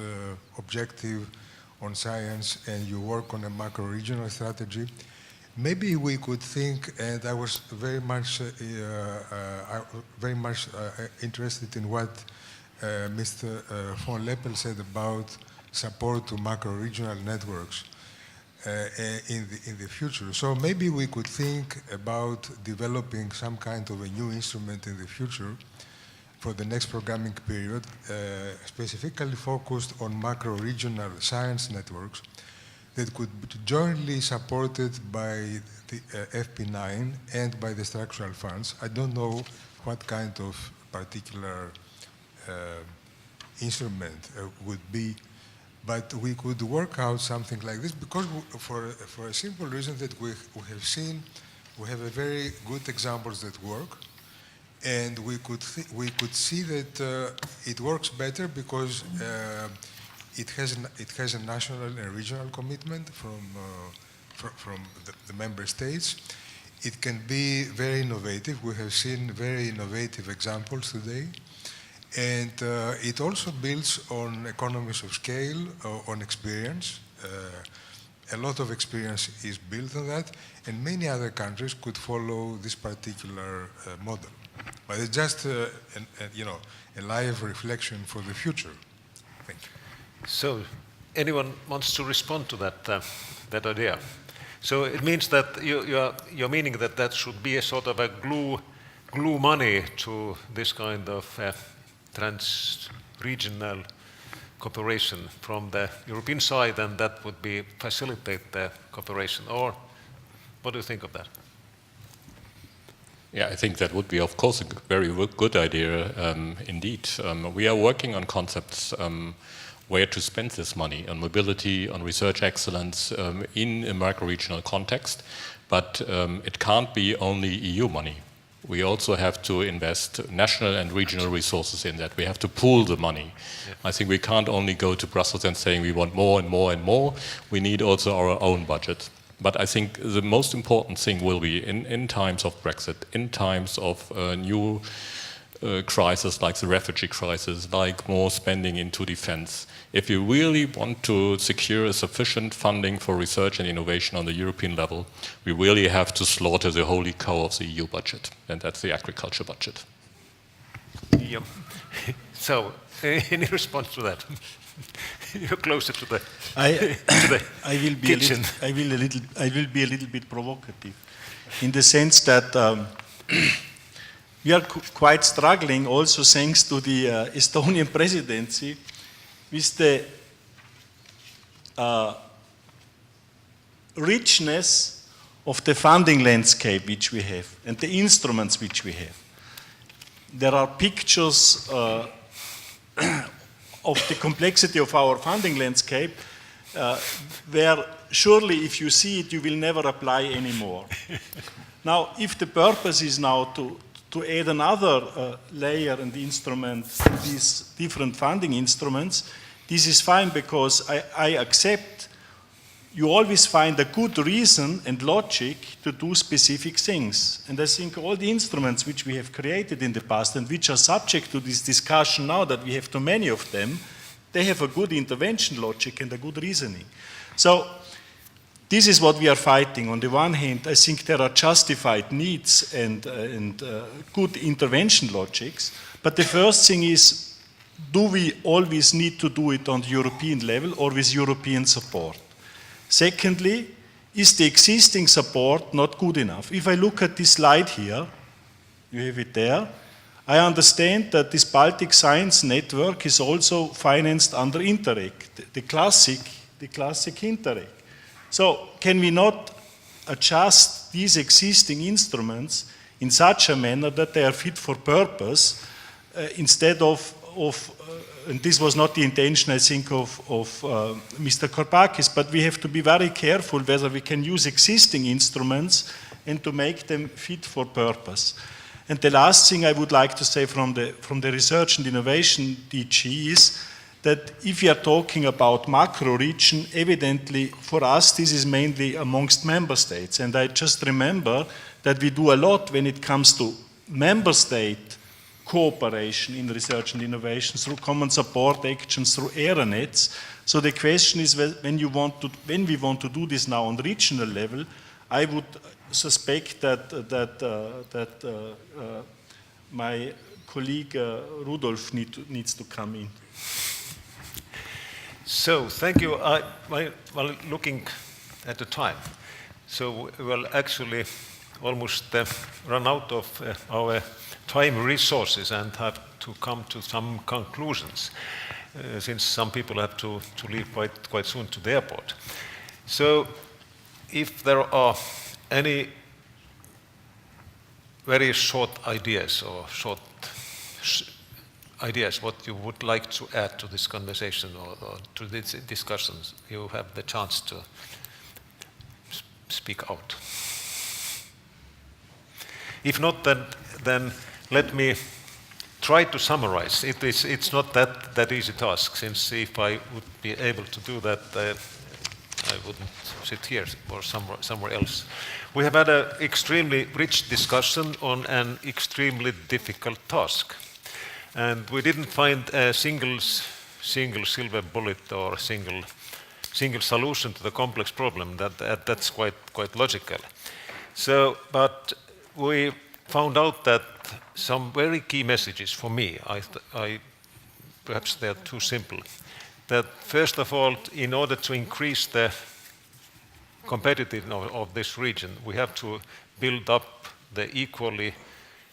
S7: objective on science and you work on a macro-regional strategy. Maybe we could think, and I was very much interested in what Mr. von Leppel said about support to macro-regional networks in the future. So maybe we could think about developing some kind of a new instrument in the future for the next programming period, specifically focused on macro-regional science networks that could be jointly supported by the FP9 and by the structural funds. I don't know what kind of particular instrument would be, but we could work out something like this because for a simple reason that we have seen, we have a very good examples that work. And we could see that it works better because it has a national and regional commitment from the member states. It can be very innovative. We have seen very innovative examples today. And it also builds on economies of scale, on experience. A lot of experience is built on that, and many other countries could follow this particular model. But it's just a live reflection for the future. Thank you.
S1: So, anyone wants to respond to that idea? So it means that you're meaning that should be a sort of a glue money to this kind of trans-regional cooperation from the European side, and that would be facilitate the cooperation. Or what do you think of that?
S6: Yeah, I think that would be, of course, a very good idea indeed. We are working on concepts where to spend this money, on mobility, on research excellence in a macro-regional context, but it can't be only EU money. We also have to invest national and regional resources in that. We have to pool the money. Yeah. I think we can't only go to Brussels and saying we want more and more and more. We need also our own budget. But I think the most important thing will be in times of Brexit, in times of new crisis like the refugee crisis, like more spending into defense. If you really want to secure a sufficient funding for research and innovation on the European level, we really have to slaughter the holy cow of the EU budget, and that's the agriculture budget.
S1: Yeah. So, any response to that? You're closer to the
S2: I will be a little bit provocative, in the sense that we are quite struggling, also thanks to the Estonian presidency, with the richness of the funding landscape which we have and the instruments which we have. There are pictures of the complexity of our funding landscape where surely if you see it, you will never apply anymore. Now, if the purpose is now to add another layer and instrument to these different funding instruments, this is fine because I accept you always find a good reason and logic to do specific things. And I think all the instruments which we have created in the past and which are subject to this discussion now that we have too many of them, they have a good intervention logic and a good reasoning. So this is what we are fighting. On the one hand, I think there are justified needs and good intervention logics. But the first thing is, do we always need to do it on the European level or with European support? Secondly, is the existing support not good enough? If I look at this slide here, you have it there, I understand that this Baltic Science Network is also financed under Interreg, the classic Interreg. So can we not adjust these existing instruments in such a manner that they are fit for purpose instead of and this was not the intention, I think, of Mr. Korpakis, but we have to be very careful whether we can use existing instruments and to make them fit for purpose. And the last thing I would like to say from the Research and Innovation DG is that if we are talking about macro region, evidently for us this is mainly amongst member states. And I just remember that we do a lot when it comes to member state cooperation in research and innovation through common support actions, through aeronets. So the question is when we want to do this now on regional level, I would suspect that my colleague Rudolf needs to come in.
S1: So thank you. While looking at the time, so we will actually almost run out of our time resources and have to come to some conclusions, since some people have to leave quite soon to the airport. So if there are any very short ideas or ideas what you would like to add to this conversation or to these discussions, you have the chance to speak out. If not, then let me try to summarize. It's not that easy task, since if I would be able to do that, I wouldn't sit here or somewhere else. We have had an extremely rich discussion on an extremely difficult task. And we didn't find a single silver bullet or single solution to the complex problem. That's quite logical. So, but we found out that some very key messages for me, perhaps they're too simple, that first of all, in order to increase the competitiveness of this region, we have to build up the equally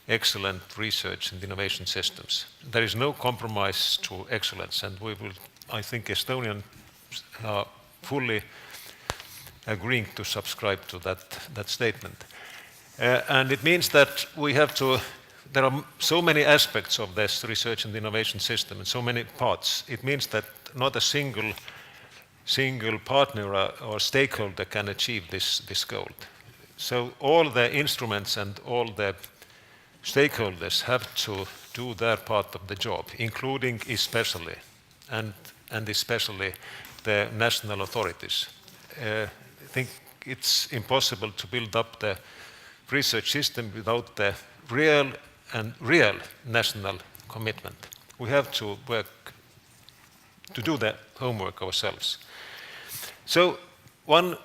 S1: excellent research and innovation systems. There is no compromise to excellence, and we will, I think Estonians are fully agreeing to subscribe to that statement. And it means that we have to, there are so many aspects of this research and innovation system and so many parts. It means that not a single partner or stakeholder can achieve this goal. So all the instruments and all the stakeholders have to do their part of the job, including especially the national authorities. I think it's impossible to build up the research system without the real national commitment. We have to work to do the homework ourselves. So one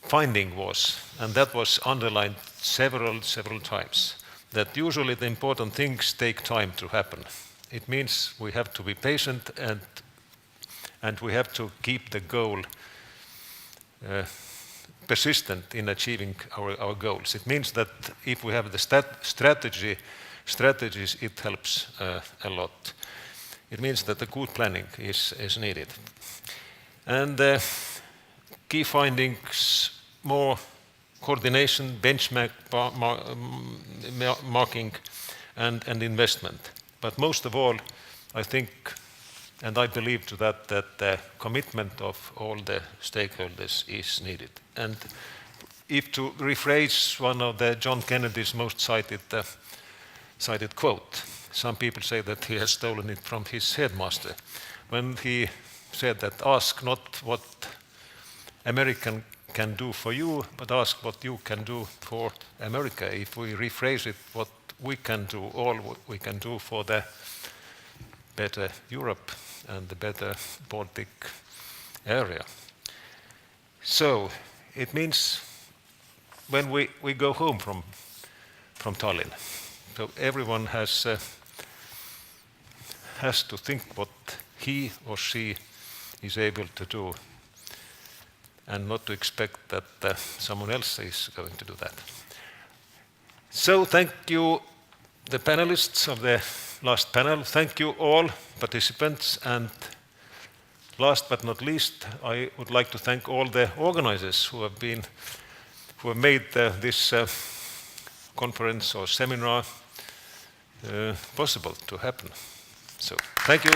S1: finding was, and that was underlined several times, that usually the important things take time to happen. It means we have to be patient and we have to keep the goal persistent in achieving our goals. It means that if we have the strategies, it helps a lot. It means that the good planning is needed. And key findings, more coordination, benchmarking, and investment. But most of all, I think, and I believe to that the commitment of all the stakeholders is needed. And if to rephrase one of the John Kennedy's most cited quote, some people say that he has stolen it from his headmaster, when he said that ask not what America can do for you, but ask what you can do for America. If we rephrase it, what we can do, all what we can do for the better Europe and the better Baltic area. So it means when we go home from Tallinn, so everyone has to think what he or she is able to do, and not to expect that someone else is going to do that. So thank you, the panelists of the last panel. Thank you all participants, and last but not least, I would like to thank all the organizers who have made this conference or seminar possible to happen. So thank you.